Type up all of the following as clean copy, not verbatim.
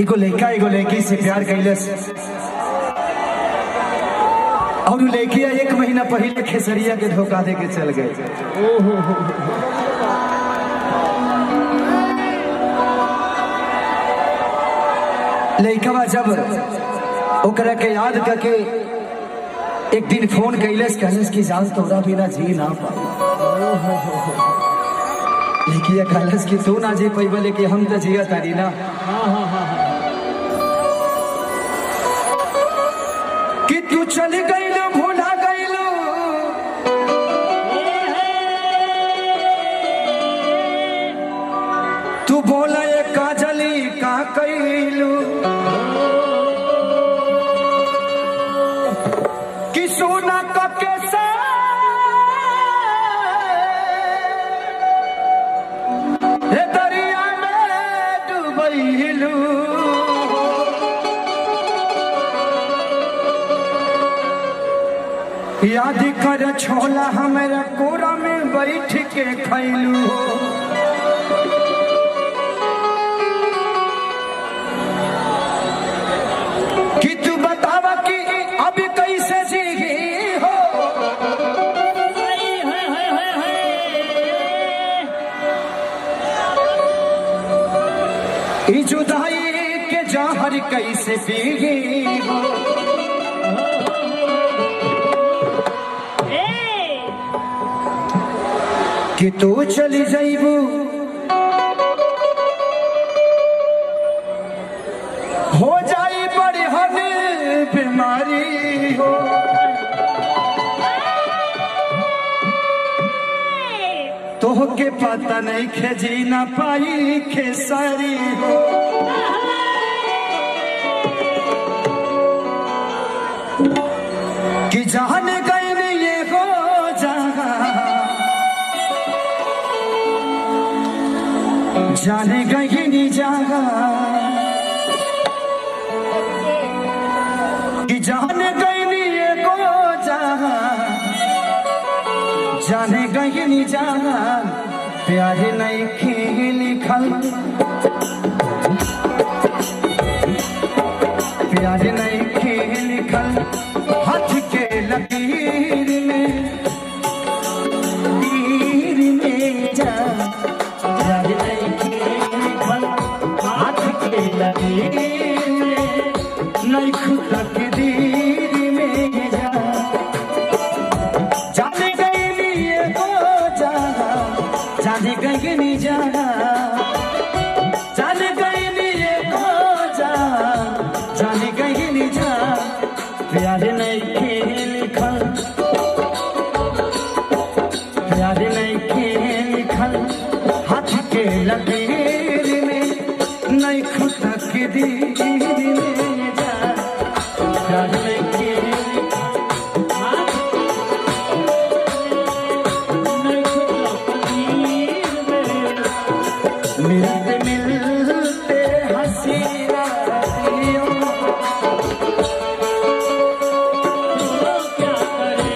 एगो लड़का एगो लड़की से प्यार कैलस और लड़किया 1 महीना पहले खेसरिया के धोखा दे के चल गए। लड़का जब ओकरा के याद करके एक दिन फोन कैलस कहलस कि जान तोरा बिना जी ना पाई। लड़किया कहलस कि तू ना जी पैबा लेके हम तो जिया तारी ना। कि तू चल गईलो भूला गईलो तू बोला ये काजली का कैलू कि सोना का कैसा दरिया में डूबैलू। याद कर छोला हमारा कोरा में बैठ के खैलू। कि तू बतावा कि अभी कैसे जीगी हो। ई जुदाई के जहर कैसे पीगी हो। कि तू चली जाइबू हो जाई बड़ी हद बीमारी हो। तोहके पता नहीं खेजी ना पाई खेसारी हो। कि जान गई ये हो जहाँ जाने गई नहीं जागा। कि जाने गई नहीं ये को जागा जाने गई नहीं जागा। प्यार नहीं खेल लिखल प्यार नहीं खेल लिखल हाथ के लकीर में तीर में जा। प्यार नहीं नहीं खुद तकदीर में जा। जाने गई नहीं वो जाना जाने गई नहीं जाना। जाने गई नहीं वो जाना जाने गई नहीं जा। प्यार नहीं खेल लिखल प्यार नहीं खेल लिखल हाथ के लकीर में नहीं खुद तकदीर में जा। प्यार नहीं खेल नहीं खुद तकदीर में मिलते मिलते हंसी रातियों क्या करे।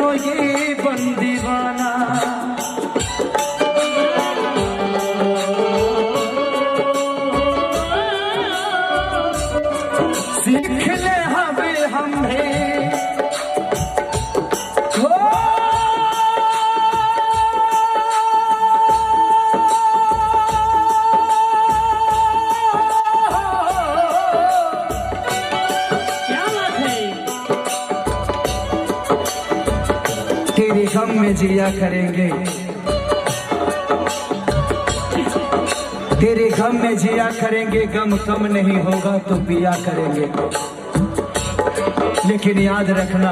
कोई बंदी वाला। सीख ले हमें हमें तेरे गम में जिया करेंगे, तेरे गम में जिया करेंगे, गम कम नहीं होगा तो पिया करेंगे। लेकिन याद रखना,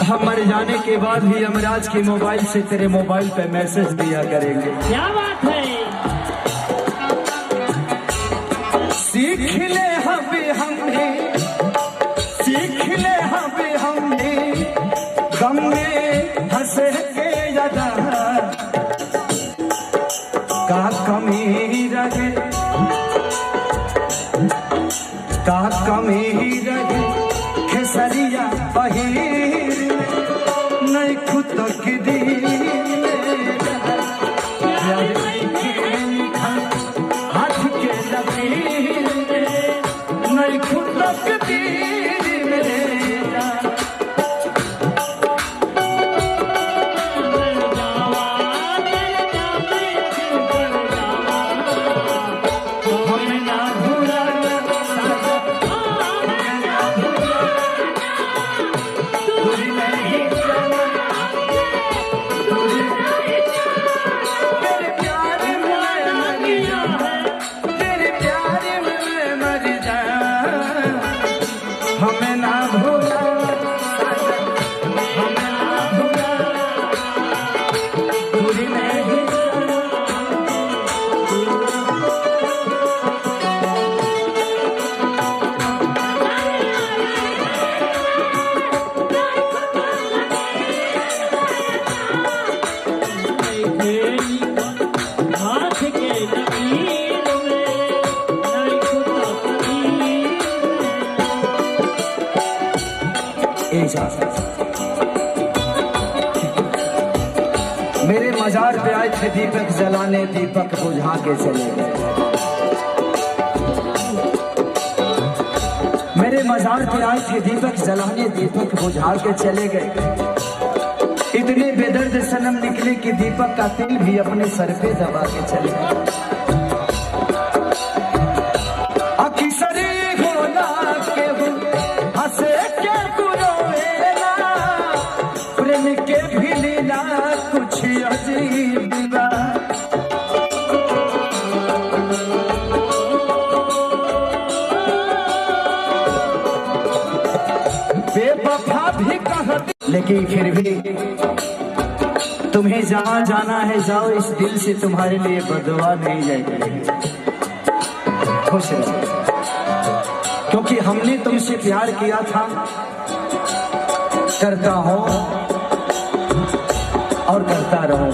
हम मर जाने के बाद भी यमराज के मोबाइल से तेरे मोबाइल पे मैसेज दिया करेंगे। क्या बात है। सीख ले हमने, सीख ले हमने, गम में हंस के ज्यादा का कमी रहे, का कमी रहे, खेसरिया पहिर नहीं खुद तक दी हाथ के लकीर नहीं खुद तक दी। हमें ना भूला, हमें ना भूला, दूरी नहीं हाथ के लकीर में नहीं खुदा मेरे मजार पे आए थे दीपक जलाने, दीपक बुझा के चले गए। मेरे मजार पे आए थे दीपक जलाने, दीपक बुझा के चले गए। इतने बेदर्द सनम निकले कि दीपक का तिल भी अपने सर पे दबा के चले गए। अक्सरी होला के हंसे के गुरोवेला, प्रेम के भी लीला कुछ अजीब बा। बेवफा भी कहती, लेकिन फिर भी तुम्हें जहां जाना है जाओ, इस दिल से तुम्हारे लिए बदुआ नहीं जाएगी। खुश रहो, क्योंकि हमने तुमसे प्यार किया था, करता हो और करता रहो।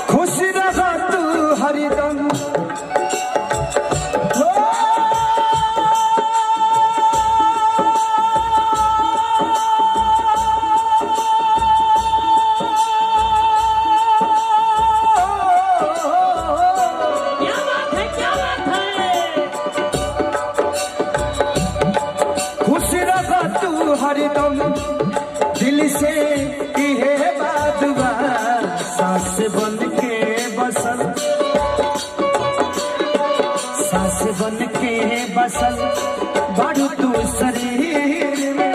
खुश रहा तू हरिदम, हरदम दिल से इहे बात बा, सांस बन के बसल, सांस बन के बसल, बारू तू शरीर में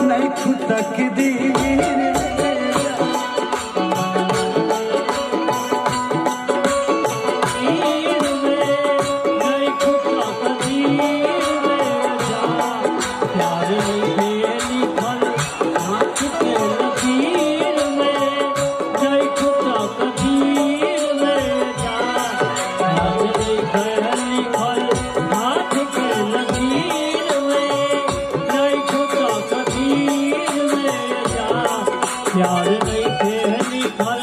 नहीं खुद तक दीर। प्यार नहीं थे निकल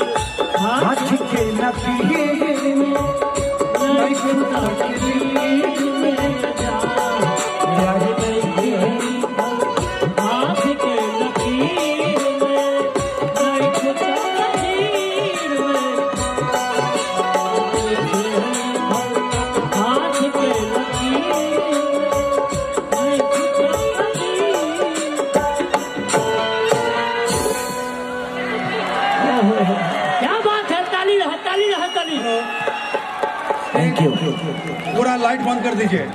हाथ के लकीर में नहीं खुदा में जा, प्यार नहीं थे निकल हाथ थैंक यू। पूरा लाइट बंद कर दीजिए।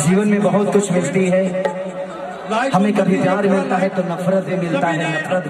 जीवन में बहुत कुछ मिलती है, लाइट हमें बंद कर कभी दीजिए, प्यार पूरा मिलता है लाइट- तो नफरत भी मिलता है, नफरत